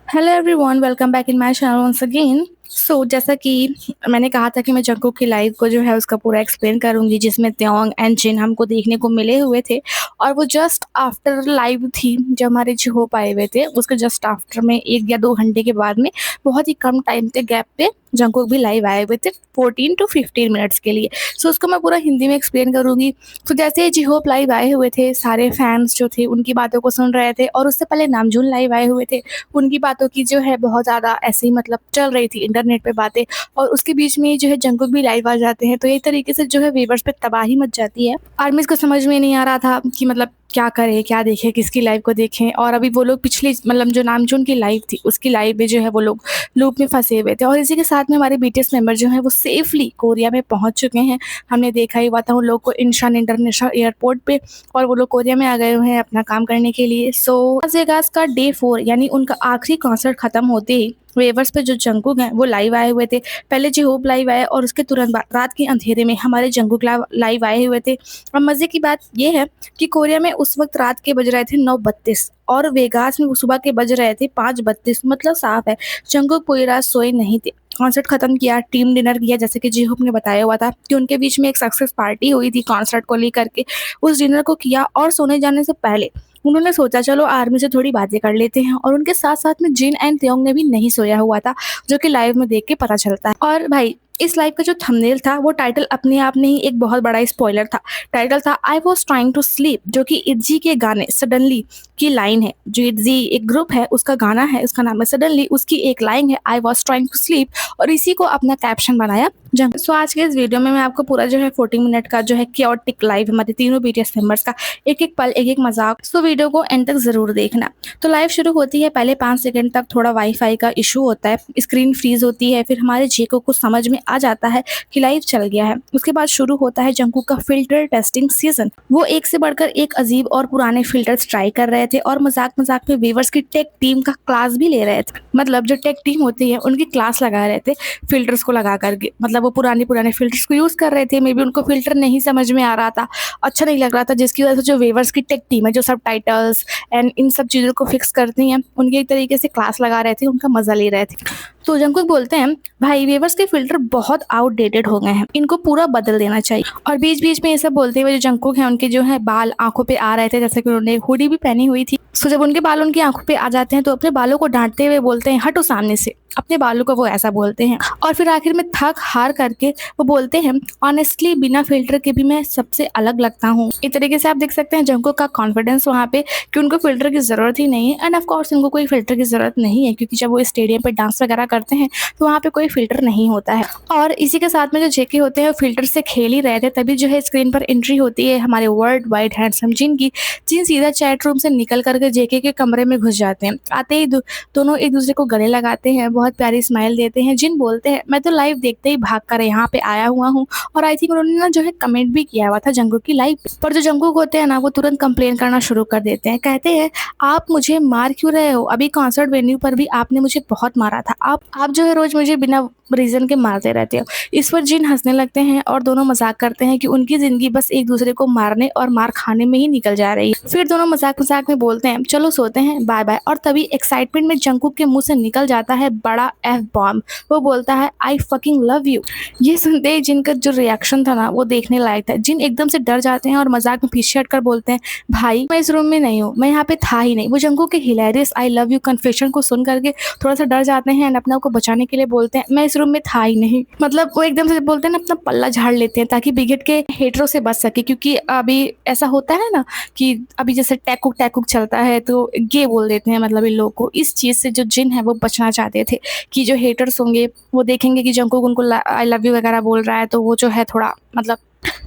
Hello everyone, welcome back in my channel once again. जैसा कि मैंने कहा था कि मैं जंकुक की लाइव को जो है उसका पूरा एक्सप्लेन करूंगी, जिसमें त्योंग एंड जिन हमको देखने को मिले हुए थे। और वो जस्ट आफ्टर लाइव थी जब हमारे होप आए हुए थे, उसके जस्ट आफ्टर में 1 या 2 घंटे के बाद में बहुत ही कम टाइम के गैप पे जंकुक भी लाइव आए हुए थे 14 to 15 मिनट्स के लिए। उसको मैं पूरा हिंदी में एक्सप्लेन करूंगी। तो जैसे जी होप लाइव आए हुए थे, सारे फैंस जो थे उनकी बातों को सुन रहे थे, और उससे पहले नामजून लाइव आए हुए थे, उनकी बातों की जो है बहुत ज़्यादा ऐसे ही मतलब चल रही थी इंटरनेट पे बातें। और उसके बीच में जो है जंकुक भी लाइव आ जाते हैं, तो एक तरीके से जो है व्यूअर्स पे तबाही मच जाती है। आर्मीज को समझ में नहीं आ रहा था कि मतलब क्या करें, क्या देखें, किसकी लाइव को देखें। और अभी वो लोग पिछली मतलब जो नामजून की लाइव थी उसकी लाइव में जो है वो लोग लूप में फंसे हुए थे। और इसी के साथ में हमारे बीटीएस मेंबर जो हैं वो सेफली कोरिया में पहुंच चुके हैं। हमने देखा ही हुआ था उन लोग को इंशान इंटरनेशनल एयरपोर्ट पे, और वो लोग कोरिया में आ गए हुए हैं अपना काम करने के लिए। लास वेगास का डे 4 यानी उनका आखिरी कॉन्सर्ट खत्म होते ही वेवर्स पे जो जंकुक हैं वो लाइव आए हुए थे। पहले जी होप लाइव आए और उसके तुरंत बाद रात के अंधेरे में हमारे जंकुक लाइव आए हुए थे। और मजे की बात ये है कि कोरिया में उस वक्त रात के बज रहे थे 9:32 और वेगास में वो सुबह के बज रहे थे 5:32। मतलब साफ है जंकुक पूरी रात सोए नहीं थे। कॉन्सर्ट खत्म किया, टीम डिनर किया, जैसे कि जी होप ने बताया हुआ था कि उनके बीच में एक सक्सेस पार्टी हुई थी कॉन्सर्ट को लेकर के। उस डिनर को किया और सोने जाने से पहले उन्होंने सोचा चलो आर्मी से थोड़ी बातें कर लेते हैं। और उनके साथ साथ में जिन एंड त्योंग ने भी नहीं सोया हुआ था, जो कि लाइव में देख के पता चलता है। और भाई इस लाइव का जो थंबनेल था वो टाइटल अपने आप में ही एक बहुत बड़ा स्पॉइलर था। टाइटल था I was trying to sleep, जो कि इटजी के गाने सडनली की लाइन है। जो इटजी एक ग्रुप है उसका गाना है, उसका नाम है सडनली, उसकी एक लाइन है I was trying to sleep, और इसी को अपना कैप्शन बनाया जंग। आज के इस वीडियो में मैं आपको पूरा जो है 40 मिनट का जो है क्योटिक लाइव हमारे तीनों बीटीएस मेंबर्स का एक एक पल एक एक मजाक, वीडियो को एंड तक जरूर देखना। तो लाइव शुरू होती है, पहले 5 सेकंड तक थोड़ा वाईफाई का इशू होता है, स्क्रीन फ्रीज होती है, फिर हमारे जेको को समझ में आ जाता है कि लाइव चल गया है। उसके बाद शुरू होता है जंकुक का फिल्टर टेस्टिंग सीजन। वो एक से बढ़कर एक अजीब और पुराने फिल्टर्स ट्राई कर रहे थे, और मजाक मजाक में व्यूअर्स की टेक टीम का क्लास भी ले रहे थे। मतलब जो टेक टीम होती है उनकी क्लास लगा रहे थे फिल्टर्स को लगा करके। मतलब वो पुराने पुराने फिल्टर्स को यूज कर रहे थे, मे बी उनको फिल्टर नहीं समझ में आ रहा था, अच्छा नहीं लग रहा था, जिसकी वजह से जो व्यूअर्स की टेक टीम है जो सब टाइटल्स एंड इन सब चीज़ों को फिक्स करती हैं, उनकी एक तरीके से क्लास लगा रहे थे, उनका मजा ले रहे थे। तो जंकुक बोलते हैं भाई वेवर्स के फिल्टर बहुत आउटडेटेड हो गए हैं, इनको पूरा बदल देना चाहिए। और बीच बीच में ये सब बोलते हुए जो जंकुक हैं उनके जो है बाल आंखों पे आ रहे थे, जैसे कि उन्होंने हुडी भी पहनी हुई थी। तो जब उनके बाल उनकी आंखों पे आ जाते हैं तो अपने बालों को डांटते हुए बोलते हैं हटो सामने से, अपने बालों को वो ऐसा बोलते हैं। और फिर आखिर में थक हार करके वो बोलते हैं ऑनेस्टली बिना फिल्टर के भी मैं सबसे अलग लगता हूँ। एक तरीके से आप देख सकते हैं जंकुक का कॉन्फिडेंस वहाँ पे कि उनको फिल्टर की जरूरत ही नहीं है। एंड ऑफ कोर्स इनको कोई फिल्टर की जरूरत नहीं है, क्योंकि जब वो स्टेडियम पे डांस वगैरह करते हैं तो वहाँ पे कोई फिल्टर नहीं होता है। और इसी के साथ में जो जेके होते हैं वो फिल्टर से खेल ही रहे थे, तभी जो है स्क्रीन पर एंट्री होती है हमारे वर्ल्ड वाइड हैंडसम जिन की। जिन सीधा चैट रूम से निकल करके जेके के कमरे में घुस जाते हैं। आते ही दोनों एक दूसरे को गले लगाते हैं, बहुत प्यारी स्माइल देते हैं। जिन बोलते हैं मैं तो लाइव देखते ही भाग कर यहाँ पे आया हुआ हूँ। और आई थिंक उन्होंने ना जो है कमेंट भी किया हुआ था जंकुक की लाइव पर। जो जंकुक होते हैं ना वो तुरंत कंप्लेन करना शुरू कर देते हैं, कहते हैं आप मुझे मार क्यों रहे हो, अभी कॉन्सर्ट वेन्यू पर भी आपने मुझे बहुत मारा था, आप जो है रोज मुझे बिना रीजन के मारते रहते हो। इस पर जिन हंसने लगते हैं और दोनों मजाक करते हैं कि उनकी जिंदगी बस एक दूसरे को मारने और मार खाने में ही निकल जा रही है। फिर दोनों मजाक मजाक में बोलते हैं चलो सोते हैं, बाय बाय। और तभी एक्साइटमेंट में जंकुक के मुंह से निकल जाता है बड़ा एफ बॉम्ब। वो बोलता है आई फकिंग लव यू। ये सुनते ही जिन का जो रिएक्शन था ना वो देखने लायक था। जिन एकदम से डर जाते हैं और मजाक में पीछे हटकर बोलते हैं भाई मैं इस रूम में नहीं हूँ, मैं यहाँ पे था ही नहीं। वो जंकुक के hilarious I love you confession को सुन करके थोड़ा सा डर जाते हैं एंड अपने आप को बचाने के लिए बोलते हैं मैं इस रूम में था ही नहीं। मतलब वो एकदम से बोलते हैं ना अपना पल्ला झाड़ लेते हैं ताकि बिगड़ के हेटरों से बच सके, क्योंकि अभी ऐसा होता है ना कि अभी जैसे टैकुक टैकुक चलता है तो गे बोल देते हैं मतलब इन लोगों को। इस चीज से जो जिन है वो बचना चाहते थे कि जो हेटर्स होंगे वो देखेंगे कि जंकुक उनको आई लव यू वगैरह बोल रहा है, तो वो जो है थोड़ा मतलब।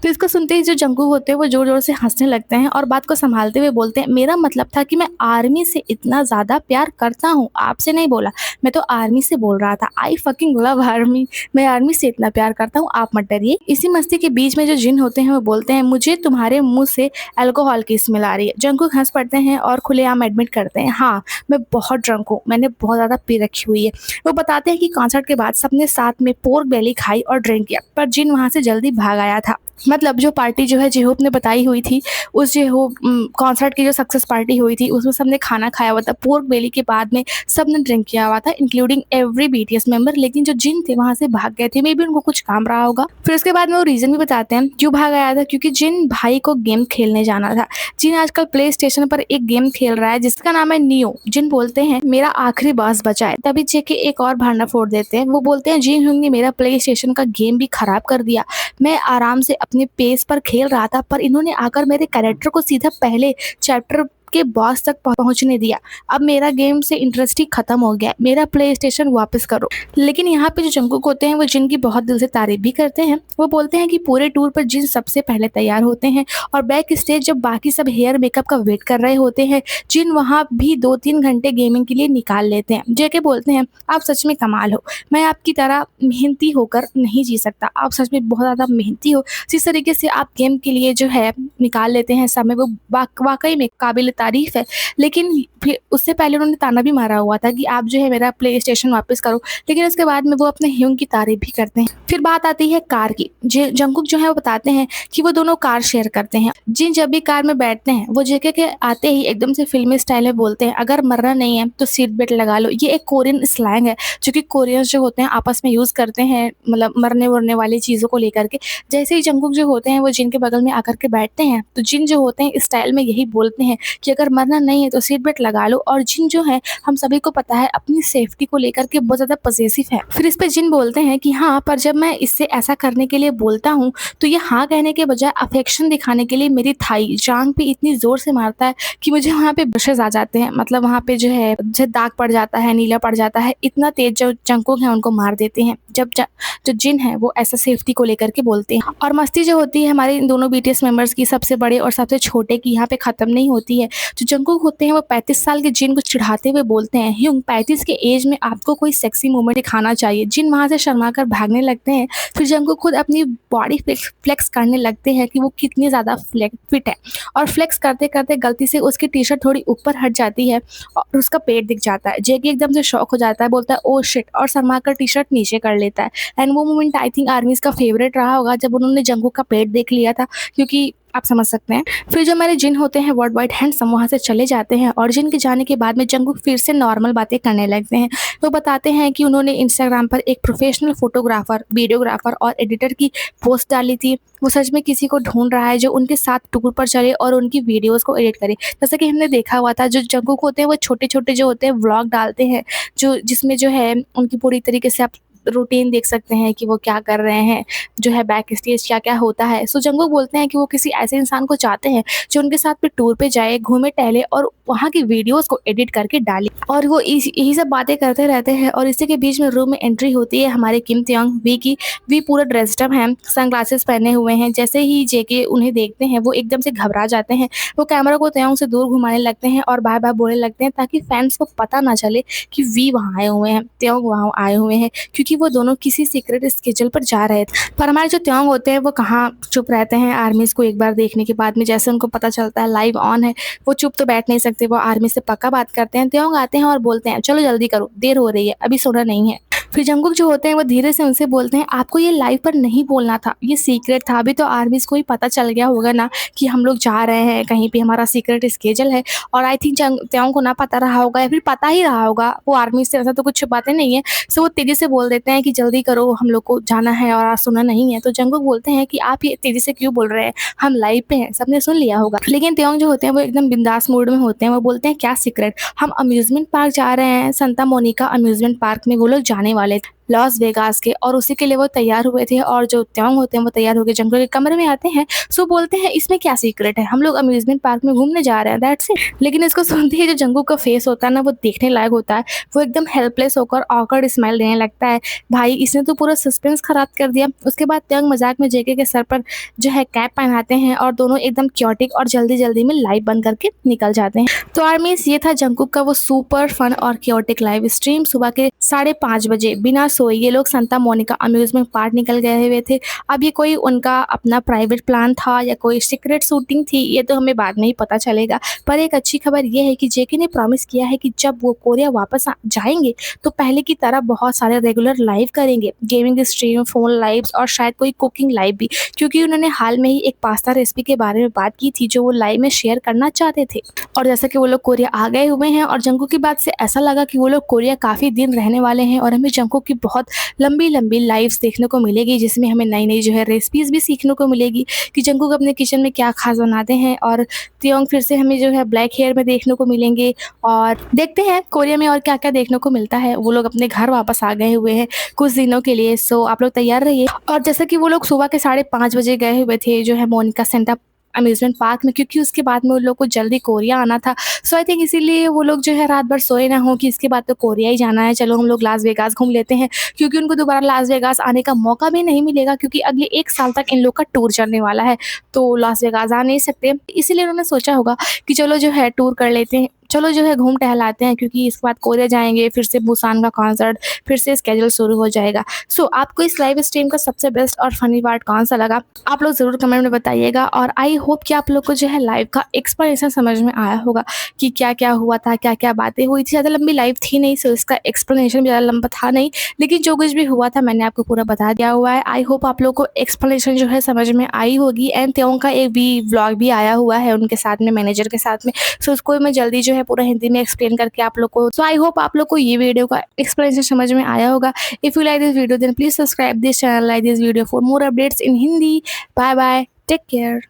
तो इसको सुनते ही जो जंकुक होते हैं वो जोर जोर से हंसने लगते हैं और बात को संभालते हुए बोलते हैं मेरा मतलब था कि मैं आर्मी से इतना ज्यादा प्यार करता हूँ, आपसे नहीं बोला, मैं तो आर्मी से बोल रहा था। आई फकिंग लव आर्मी, मैं आर्मी से इतना प्यार करता हूँ, आप मत डरिए। इसी मस्ती के बीच में जो जिन होते हैं वो बोलते हैं मुझे तुम्हारे मुंह से अल्कोहल की स्मेल आ रही है। जंकुक हंस पड़ते हैं और खुलेआम एडमिट करते हैं हाँ मैं बहुत ड्रंक हूँ, मैंने बहुत ज्यादा पी रखी हुई है। वो बताते हैं कि कॉन्सर्ट के बाद सबने साथ में पोर्क बेली खाई और ड्रिंक किया, पर जिन वहां से जल्दी भाग आया था। मतलब जो पार्टी जो है जेहोप ने बताई हुई थी, उस जेहोप कॉन्सर्ट की जो सक्सेस पार्टी हुई थी, उसमें सबने खाना खाया हुआ था। पोर्क बेली के बाद में सबने ड्रिंक किया हुआ था, इंक्लूडिंग एवरी बीटीएस मेंबर। लेकिन जो जिन थे वहाँ से भाग गए थे, मे बी उनको कुछ काम रहा होगा। फिर उसके बाद में वो रीज़न भी बताते हैं क्यों भाग आया था, क्योंकि जिन भाई को गेम खेलने जाना था। जिन आजकल प्ले स्टेशन पर एक गेम खेल रहा है जिसका नाम है नियो। जिन बोलते हैं मेरा आखिरी बॉस बचा है। तभी जेके एक और भांडा फोड़ देते हैं। वो बोलते हैं जिन हुंग ने मेरा प्ले स्टेशन का गेम भी खराब कर दिया। मैं आराम से अपने पेस पर खेल रहा था, पर इन्होंने आकर मेरे कैरेक्टर को सीधा पहले चैप्टर के बॉस तक पहुंचने दिया। अब मेरा गेम से इंटरेस्ट ही खत्म हो गया। मेरा प्ले स्टेशन वापस करो। लेकिन यहाँ पे जो जंगकुक होते हैं वो जिन की बहुत दिल से तारीफ भी करते हैं। वो बोलते हैं कि पूरे टूर पर जिन सबसे पहले तैयार होते हैं और बैक स्टेज जब बाकी सब हेयर मेकअप का वेट कर रहे होते हैं, जिन वहाँ भी 2-3 घंटे गेमिंग के लिए निकाल लेते हैं। जेके बोलते हैं आप सच में कमाल हो। मैं आपकी तरह मेहनती होकर नहीं जी सकता। आप सच में बहुत ज़्यादा मेहनती हो। जिस तरीके से आप गेम के लिए जो है निकाल लेते हैं समय, वो वाक़ई में काबिल तारीफ़ है। लेकिन फिर उससे पहले उन्होंने ताना भी मारा हुआ था कि आप जो है मेरा प्ले स्टेशन वापस करो। लेकिन उसके बाद में वो अपने ह्यूंग की तारीफ़ भी करते हैं। फिर बात आती है कार की। जंगकुक जो है वो बताते हैं कि वो दोनों कार शेयर करते हैं। जिन जब भी कार में बैठते हैं वो जेके के आते ही एकदम से फ़िल्मी स्टाइल में बोलते हैं अगर मरना नहीं है तो सीट बेल्ट लगा लो। ये एक कोरियन स्लैंग है जो कि कोरियंस जो होते हैं आपस में यूज़ करते हैं, मतलब मरने-वरने वाली चीज़ों को लेकर के। जैसे ही जंगकुक जो होते हैं वो जिन के बगल में आकर के बैठते हैं, तो जिन जो होते हैं इस स्टाइल में यही बोलते हैं कि अगर मरना नहीं है तो सीट बेल्ट लगा लो। और जिन जो है हम सभी को पता है अपनी सेफ्टी को लेकर के बहुत ज़्यादा पॉसेसिव है। फिर इस पे जिन बोलते हैं कि हाँ, पर जब मैं इससे ऐसा करने के लिए बोलता हूँ तो ये हाँ कहने के बजाय अफेक्शन दिखाने के लिए मेरी थाई जांघ पे इतनी ज़ोर से मारता है कि मुझे वहाँ पे ब्रशेस आ जाते हैं। मतलब वहाँ पे जो है मुझे दाग पड़ जाता है, नीला पड़ जाता है। इतना तेज जो जंगकुक है उनको मार देते हैं। जब जो जिन है वो ऐसा सेफ्टी को लेकर के बोलते हैं। और मस्ती जो होती है हमारे इन दोनों बीटीएस मेंबर्स की, सबसे बड़े और सबसे छोटे की, यहाँ पे खत्म नहीं होती है। जो जंगकुक होते हैं वो 35 साल के जिन को चिढ़ाते हुए बोलते हैं ह्यूंग 35 के एज में आपको कोई सेक्सी मोमेंट दिखाना चाहिए। जिन वहाँ से शर्मा कर भागने लगते हैं। फिर जंगकुक खुद अपनी बॉडी फ्लेक्स करने लगते हैं कि वो कितनी ज़्यादा फिट है। और फ्लेक्स करते करते गलती से उसकी टी शर्ट थोड़ी ऊपर हट जाती है और उसका पेट दिख जाता है। जेकी एकदम से शॉक हो जाता है, बोलता है ओ शिट, और शर्मा कर टी शर्ट नीचे कर लेता है। एंड वो मोमेंट आई थिंक आर्मीज का फेवरेट रहा होगा जब उन्होंने जंगकुक का पेट देख लिया था, क्योंकि आप समझ सकते हैं। फिर जो हमारे जिन होते हैं वर्ल्ड वाइड हैंडसम वहाँ से चले जाते हैं और जिन के जाने के बाद में जंगकुक फिर से नॉर्मल बातें करने लगते हैं। वो बताते हैं कि उन्होंने इंस्टाग्राम पर एक प्रोफेशनल फोटोग्राफर, वीडियोग्राफर और एडिटर की पोस्ट डाली थी। वो सच में किसी को ढूंढ रहा है जो उनके साथ टूर पर चले और उनकी वीडियोस को एडिट करे। जैसा कि हमने देखा हुआ था जो जंगकुक होते हैं वो छोटे-छोटे जो होते हैं व्लॉग डालते हैं, जो जिसमें जो है उनकी पूरी तरीके से आप रूटीन देख सकते हैं कि वो क्या कर रहे हैं, जो है बैक स्टेज क्या-क्या होता है। सो जंगकुक बोलते हैं कि वो किसी ऐसे इंसान को चाहते हैं जो उनके साथ में टूर पे जाए, घूमे टहले और वहाँ की वीडियोस को एडिट करके डाले। और वो यही सब बातें करते रहते हैं और इसी के बीच में रूम में एंट्री होती है हमारे किम त्योंग वी की। वी पूरा ड्रेस्ड अप हैं, सनग्लासेस पहने हुए हैं। जैसे ही जेके उन्हें देखते हैं वो एकदम से घबरा जाते हैं। वो कैमरा को त्योंग से दूर घुमाने लगते हैं और बाय-बाय बोलने लगते हैं ताकि फैंस को पता ना चले कि वी वहाँ आए हुए हैं, त्योंग वहाँ आए हुए हैं, क्योंकि वो दोनों किसी सीक्रेट स्केड्यूल पर जा रहे थे। पर हमारे जो त्योंग होते हैं वो कहाँ चुप रहते हैं। आर्मीज को एक बार देखने के बाद में जैसे उनको पता चलता है लाइव ऑन है, वो चुप तो बैठ नहीं सकते। वो आर्मी से पक्का बात करते हैं। त्योंग आते हैं और बोलते हैं चलो जल्दी करो, देर हो रही है, अभी सोना नहीं है। फिर जंगकुक जो होते हैं वो धीरे से उनसे बोलते हैं आपको ये लाइव पर नहीं बोलना था, ये सीक्रेट था। अभी तो आर्मीज को ही पता चल गया होगा ना कि हम लोग जा रहे हैं कहीं पे, हमारा सीक्रेट स्केड्यूल है। और आई थिंक त्योंग को ना पता रहा होगा या फिर पता ही रहा होगा। वो आर्मी से ऐसा तो कुछ छुपाते नहीं है। सो वो तेजी से बोल देते हैं कि जल्दी करो, हम लोग को जाना है और आज सोना नहीं है। तो जंगकुक बोलते हैं कि आप ये तेजी से क्यों बोल रहे हैं, हम लाइव पे हैं, सबने सुन लिया होगा। लेकिन त्योंग जो होते हैं वो एकदम बिंदास मूड में होते हैं। वो बोलते हैं क्या सीक्रेट, हम अम्यूजमेंट पार्क जा रहे हैं, संता मोनिका अम्यूजमेंट पार्क में वो लोग जाने वाले थे लॉस वेगास के, और उसी के लिए वो तैयार हुए थे। और जो त्योंग होते हैं वो तैयार होकर जंगल के कमरे में आते हैं। सो बोलते हैं इसमें क्या सीक्रेट है, हम लोग अम्यूजमेंट पार्क में घूमने जा रहे हैं, दैट्स इट। लेकिन इसको सुनते ही जो जंगकुक का फेस होता है ना वो देखने लायक होता है। वो एकदम हेल्पलेस होकर ऑकवर्ड स्माइल देने लगता है, भाई इसने तो पूरा सस्पेंस खराब कर दिया। उसके बाद त्योंग मजाक में जेके के सर पर जो है कैप पहनाते हैं और दोनों एकदम क्योटिक और जल्दी जल्दी में लाइव बंद करके निकल जाते हैं। तो आर्मीज ये था जंगकुक का वो सुपर फन और क्योटिक लाइव स्ट्रीम। सुबह के 5:30 बजे बिना सोए ये लोग सांता मोनिका अम्यूज़मेंट पार्क निकल गए हुए थे। अब ये कोई उनका अपना प्राइवेट प्लान था या कोई सीक्रेट शूटिंग थी, ये तो हमें बाद में ही पता चलेगा। पर एक अच्छी खबर ये है कि जेके ने प्रॉमिस किया है कि जब वो कोरिया वापस जाएँगे तो पहले की तरह बहुत सारे रेगुलर लाइव करेंगे, गेमिंग स्ट्रीम, फ़ोन लाइव्स और शायद कोई कुकिंग लाइव भी, क्योंकि उन्होंने हाल में ही एक पास्ता रेसिपी के बारे में बात की थी जो वो लाइव में शेयर करना चाहते थे। और जैसा कि वो लोग कोरिया आ गए हुए हैं और जंगकुक की बात से ऐसा लगा कि वो लोग कोरिया काफ़ी दिन रहने वाले हैं और हमें जंगकुक की बहुत लंबी-लंबी लाइव्स देखने को मिलेगी, जिसमें हमें नई-नई जो है रेसिपीज़ भी सीखने को मिलेगी कि जंगकुक अपने किचन में क्या ख़ास बनाते हैं। और त्योंग फिर से हमें जो है ब्लैक हेयर में देखने को मिलेंगे और देखते हैं कोरिया में और क्या-क्या देखने को मिलता है। वो लोग अपने घर वापस आ गए हुए हैं कुछ दिनों के लिए, सो आप लोग तैयार रहिए। और जैसा कि वो लोग सुबह के 5:30 बजे गए हुए थे जो है मोनिका सेंटा अम्यूज़मेंट पार्क में, क्योंकि उसके बाद में उन लोग को जल्दी कोरिया आना था। सो आई थिंक इसीलिए वो लोग जो है रात भर सोए ना हों कि इसके बाद तो कोरिया ही जाना है, चलो हम लोग लास वेगास घूम लेते हैं, क्योंकि उनको दोबारा लास वेगास आने का मौका भी नहीं मिलेगा, क्योंकि अगले 1 साल तक इन लोग का टूर चलने वाला है, तो लास वेगास आ नहीं सकते। इसीलिए उन्होंने सोचा होगा कि चलो जो है टूर कर लेते हैं, चलो जो है घूम टहलाते हैं, क्योंकि इसके बाद कोरिया जाएँगे, फिर से बुसान का कॉन्सर्ट, फिर से स्केड्यूल शुरू हो जाएगा। सो आपको इस लाइव स्ट्रीम का सबसे बेस्ट और फनी पार्ट कौन-सा लगा? आप लोग ज़रूर कमेंट में बताइएगा और आई होप कि आप लोग को जो है लाइव का एक्सप्लेनेशन समझ में आया होगा कि क्या-क्या हुआ था, क्या-क्या बातें हुई थी। ज़्यादा लंबी लाइव थी नहीं, सो इसका एक्सप्लेनेशन भी ज़्यादा लंबा था नहीं, लेकिन जो कुछ भी हुआ था मैंने आपको पूरा बता दिया हुआ है। आई होप आप लोग को एक्सप्लेनेशन जो है समझ में आई होगी। एंड त्योंग का एक भी व्लॉग भी आया हुआ है उनके साथ में, मैनेजर के साथ में, सो उसको मैं जल्दी जो है पूरा हिंदी में एक्सप्लेन करके आप लोग को, सो आई होप आप लोग को ये वीडियो का एक्सप्लेनेशन समझ में आया होगा। If you like this video then please subscribe this channel, like this video for more updates in Hindi. Bye bye, take care.